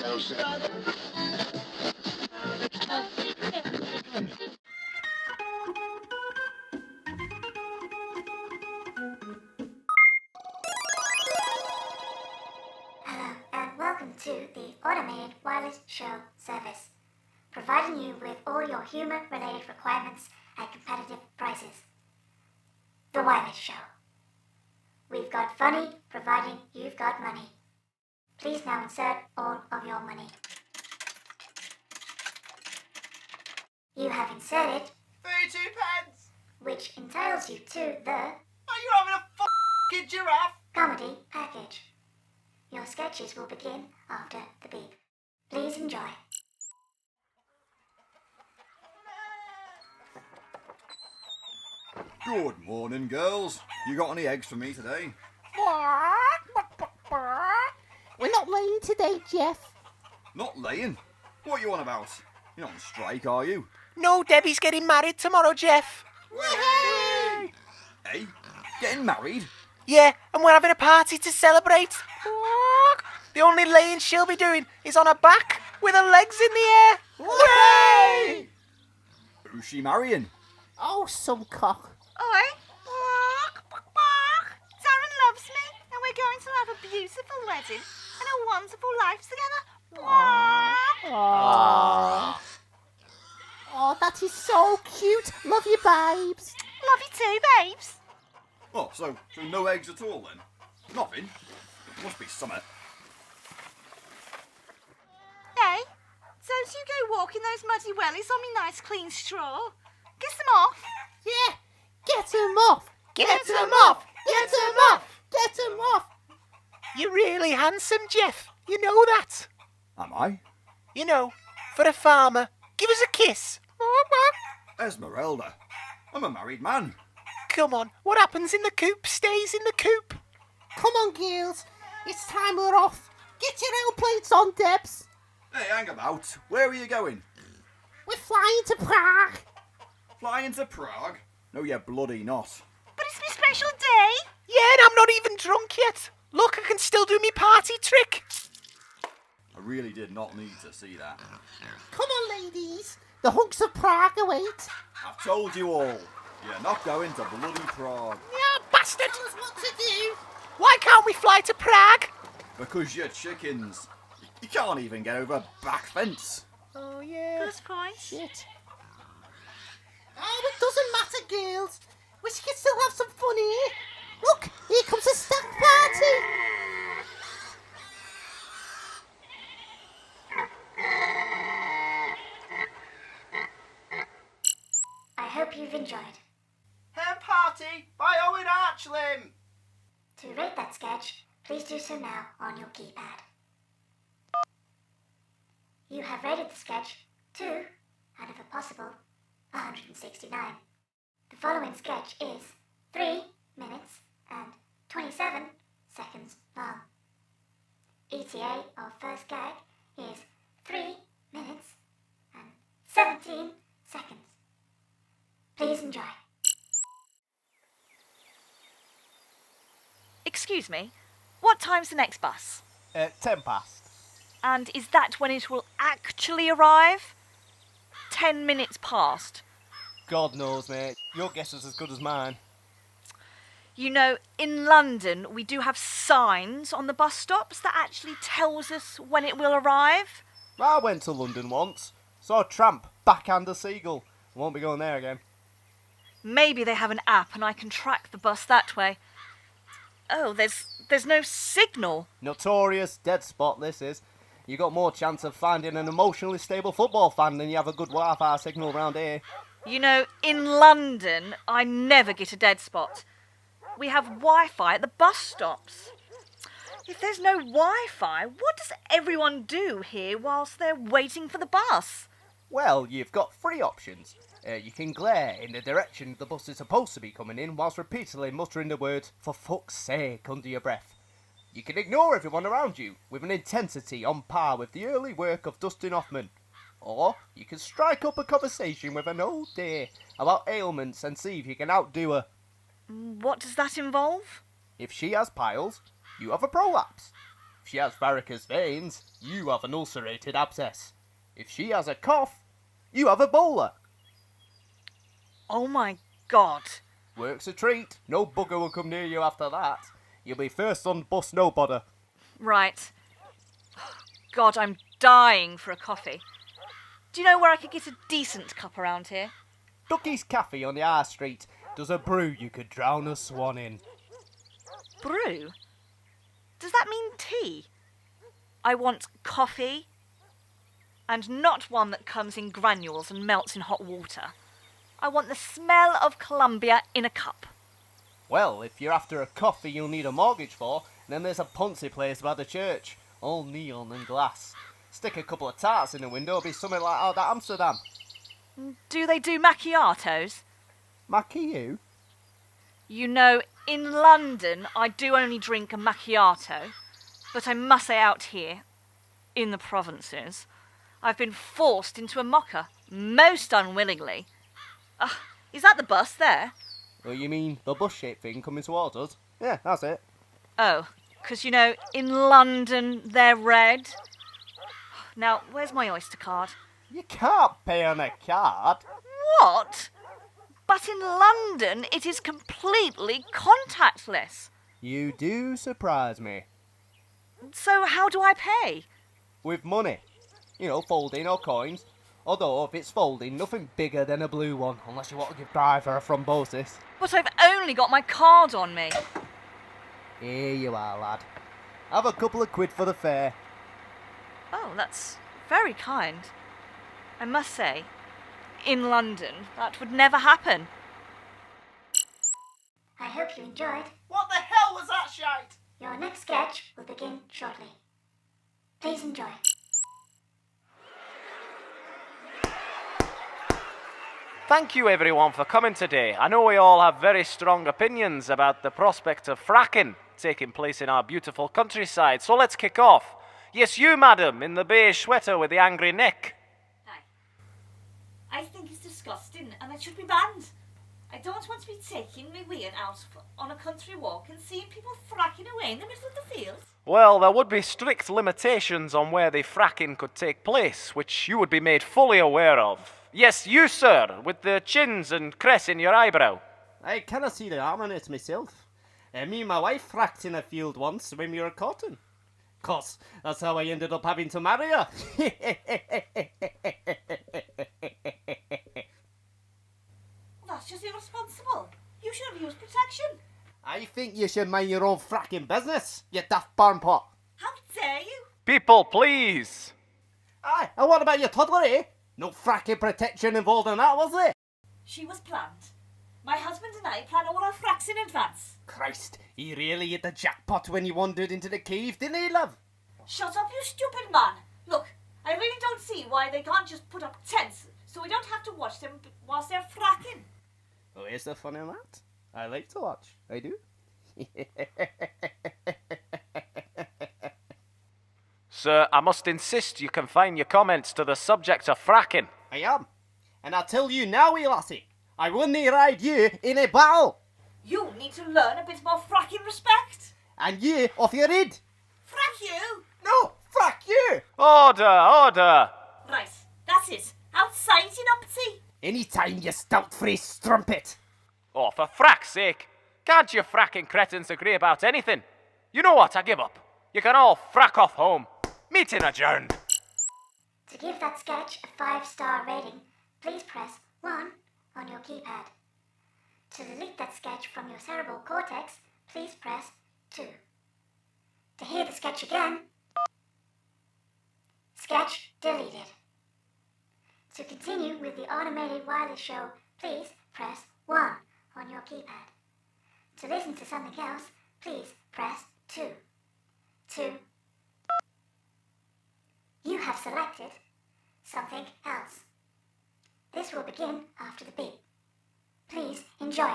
and welcome to the Automated Wireless Show service, providing you with all your humour-related requirements at competitive prices. The Wireless Show. We've got funny, providing you've got money. Please now insert all of your money. You have inserted 32 pence! which entitles you to the Are you having a f***ing giraffe? comedy package. Your sketches will begin after the beep. Please enjoy. Good morning, girls. You got any eggs for me today? We're not laying today, Jeff. Not laying? What are you on about? You're not on strike, are you? No, Debbie's getting married tomorrow, Jeff. Hey, getting married? Yeah, and we're having a party to celebrate. The only laying she'll be doing is on her back with her legs in the air. Hooray! Who's she marrying? Oh, some cock. Oi! Darren loves me, and we're going to have a beautiful wedding and a wonderful life together. Oh, that is so cute. Love you, babes. Love you too, babes. Oh, so no eggs at all then? Nothing? Must be something. Hey, don't you go walking those muddy wellies on me nice clean straw. Get them off. Yeah, get him off. Get them off! Get him off. Get him off. You're really handsome, Jeff. You know that. Am I? You know, for a farmer, give us a kiss. Esmeralda. I'm a married man. Come on, what happens in the coop stays in the coop. Come on, girls. It's time we're off. Get your L plates on, Debs. Hey, hang about. Where are you going? We're flying to Prague. Flying to Prague? No, you're bloody not. But it's my special day. Yeah, and I'm not even drunk yet. Look, I can still do me party trick. I really did not need to see that. Come on, ladies. The hunks of Prague await. I've told you all. You're not going to bloody Prague. Yeah, bastard. Tell us what to do. Why can't we fly to Prague? Because you're chickens. You can't even get over a back fence. Oh, yeah. Good point. Shit. Oh, it doesn't matter, girls. We can still have some fun here. Look, here comes a stack party. I hope you've enjoyed. Hen party by Owen Archlimb. To rate that sketch, please do so now on your keypad. You have rated the sketch 2 out of a possible 169. The following sketch is 3 minutes and 27 seconds long. ETA of first gag is 3 minutes and 17 seconds. Please enjoy. Excuse me, what time's the next bus? 10 past. And is that when it will actually arrive? 10 minutes past. God knows, mate. Your guess is as good as mine. You know, in London, we do have signs on the bus stops that actually tells us when it will arrive. I went to London once. Saw a tramp backhand a seagull. Won't be going there again. Maybe they have an app and I can track the bus that way. Oh, there's no signal. Notorious dead spot this is. You got more chance of finding an emotionally stable football fan than you have a good Wi-Fi signal around here. You know, in London, I never get a dead spot. We have Wi-Fi at the bus stops. If there's no Wi-Fi, what does everyone do here whilst they're waiting for the bus? Well, you've got 3 options. You can glare in the direction the bus is supposed to be coming in whilst repeatedly muttering the words, "for fuck's sake," under your breath. You can ignore everyone around you with an intensity on par with the early work of Dustin Hoffman. Or you can strike up a conversation with an old dear about ailments and see if you can outdo her. What does that involve? If she has piles, you have a prolapse. If she has varicose veins, you have an ulcerated abscess. If she has a cough, you have Ebola. Oh my God. Work's a treat. No bugger will come near you after that. You'll be first on bus, no bother. Right. God, I'm dying for a coffee. Do you know where I could get a decent cup around here? Ducky's Cafe on the High Street does a brew you could drown a swan in. Brew? Does that mean tea? I want coffee, and not one that comes in granules and melts in hot water. I want the smell of Columbia in a cup. Well, if you're after a coffee you'll need a mortgage for, then there's a Ponzi place by the church, all neon and glass. Stick a couple of tarts in the window, it'll be something like out at Amsterdam. Do they do macchiatos? Mackie you? You know, in London, I do only drink a macchiato, but I must say out here, in the provinces, I've been forced into a mocha, most unwillingly. Is that the bus there? Well, you mean the bus-shaped thing coming towards us? Yeah, that's it. Oh, 'cause you know, in London, they're red. Now, where's my Oyster card? You can't pay on a card. What? But in London, it is completely contactless. You do surprise me. So how do I pay? With money. You know, folding or coins. Although, if it's folding, nothing bigger than a blue one, unless you want to give driver a thrombosis. But I've only got my card on me. Here you are, lad. Have a couple of quid for the fare. Oh, that's very kind. I must say, in London, that would never happen. I hope you enjoyed. What the hell was that shite? Your next sketch will begin shortly. Please enjoy. Thank you everyone for coming today. I know we all have very strong opinions about the prospect of fracking taking place in our beautiful countryside, so let's kick off. Yes, you, madam, in the beige sweater with the angry neck. I think it's disgusting and it should be banned. I don't want to be taking my weird out on a country walk and seeing people fracking away in the middle of the fields. Well, there would be strict limitations on where the fracking could take place, which you would be made fully aware of. Yes, you, sir, with the chins and crest in your eyebrow. I cannot see the arm on it myself. Me and my wife fracked in a field once when we were courting. 'Course, that's how I ended up having to marry her. That's just irresponsible. You should have used protection. I think you should mind your own fracking business, you daft barn pot. How dare you? People, please. Aye, and what about your toddler, eh? No fracking protection involved in that, was there? She was planned. My husband and I plan all our fracks in advance. Christ, he really hit the jackpot when he wandered into the cave, didn't he, love? Shut up, you stupid man. Look, I really don't see why they can't just put up tents so we don't have to watch them whilst they're fracking. Oh, is there fun in that? I like to watch. I do. Sir, I must insist you confine your comments to the subject of fracking. I am. And I tell you now, wee lassie, I wouldn't ride you in a battle. You need to learn a bit more fracking respect. And you off your head. Frack you? No, frack you. Order, order. Right, that's it. Outside, you numpty. Anytime, you stout-faced strumpet. Oh, for frack's sake. Can't you fracking cretins agree about anything? You know what, I give up. You can all frack off home. Meeting adjourned. To give that sketch a 5-star rating, please press 1 on your keypad. To delete that sketch from your cerebral cortex, please press 2. To hear the sketch again, sketch deleted. To continue with the automated wireless show, please press 1 on your keypad. To listen to something else, please press 2. 2. You have selected something else. This will begin after the beep. Please enjoy.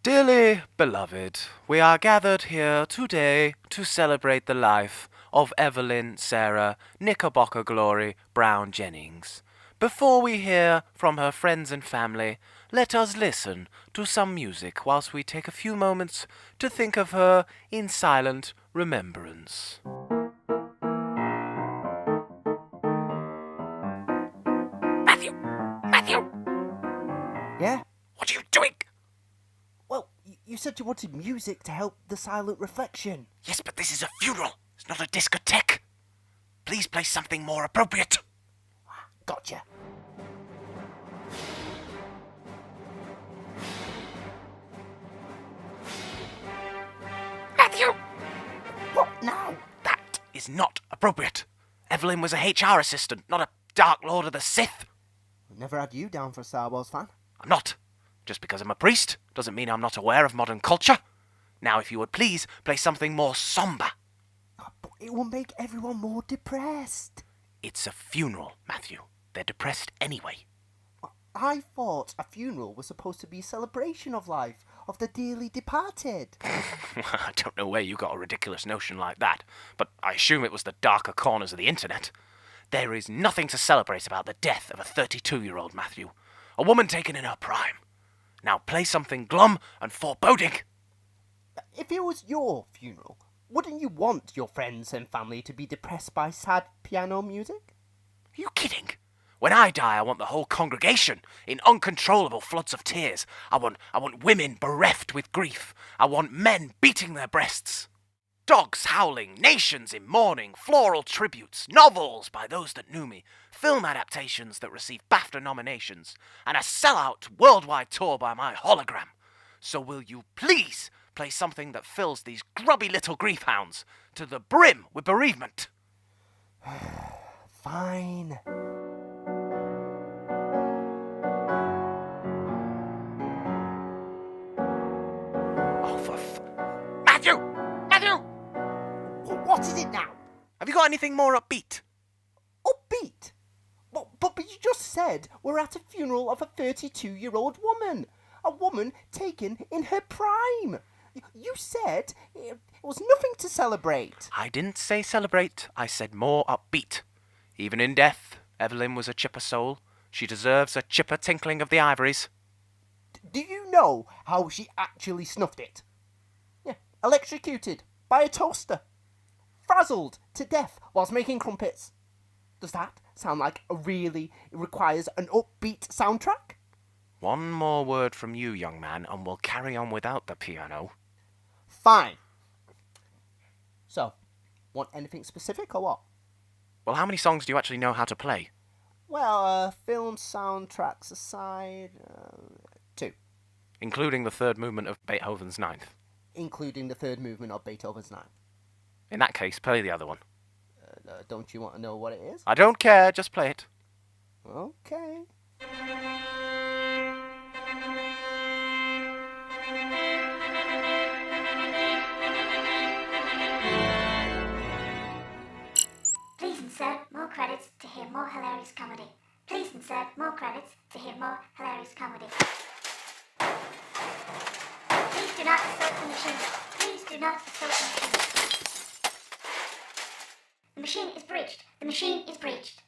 Dearly beloved, we are gathered here today to celebrate the life of Evelyn Sarah Knickerbocker Glory Brown Jennings. Before we hear from her friends and family, let us listen to some music whilst we take a few moments to think of her in silent remembrance. Matthew! Yeah? What are you doing? Well, you said you wanted music to help the silent reflection. Yes, but this is a funeral. It's not a discotheque. Please play something more appropriate. Gotcha. Matthew! What now? That is not appropriate. Evelyn was a HR assistant, not a Dark Lord of the Sith. Never had you down for a Star Wars fan. I'm not. Just because I'm a priest doesn't mean I'm not aware of modern culture. Now, if you would please play something more somber. But it will make everyone more depressed. It's a funeral, Matthew. They're depressed anyway. I thought a funeral was supposed to be a celebration of life, of the dearly departed. I don't know where you got a ridiculous notion like that, but I assume it was the darker corners of the internet. There is nothing to celebrate about the death of a 32-year-old, Matthew. A woman taken in her prime. Now play something glum and foreboding. If it was your funeral, wouldn't you want your friends and family to be depressed by sad piano music? Are you kidding? When I die, I want the whole congregation in uncontrollable floods of tears. I want women bereft with grief. I want men beating their breasts. Dogs howling, nations in mourning, floral tributes, novels by those that knew me, film adaptations that receive BAFTA nominations, and a sellout worldwide tour by my hologram. So will you please play something that fills these grubby little grief hounds to the brim with bereavement? Fine. Matthew! Matthew! What is it now? Have you got anything more upbeat? Upbeat? But you just said we're at a funeral of a 32-year-old woman. A woman taken in her prime. You said it was nothing to celebrate. I didn't say celebrate, I said more upbeat. Even in death, Evelyn was a chipper soul. She deserves a chipper tinkling of the ivories. Do you know how she actually snuffed it? Yeah, electrocuted by a toaster. Frazzled to death whilst making crumpets. Does that sound like it requires an upbeat soundtrack? One more word from you, young man, and we'll carry on without the piano. Fine. So, want anything specific or what? Well, how many songs do you actually know how to play? Well, film soundtracks aside, 2. Including the third movement of Beethoven's Ninth. Including the third movement of Beethoven's Ninth. In that case, play the other one. Don't you want to know what it is? I don't care, just play it. Okay. Please insert more credits to hear more hilarious comedy. Please insert more credits to hear more hilarious comedy. Please do not assault the machine. Please do not assault the machine. The machine is breached. The machine is breached.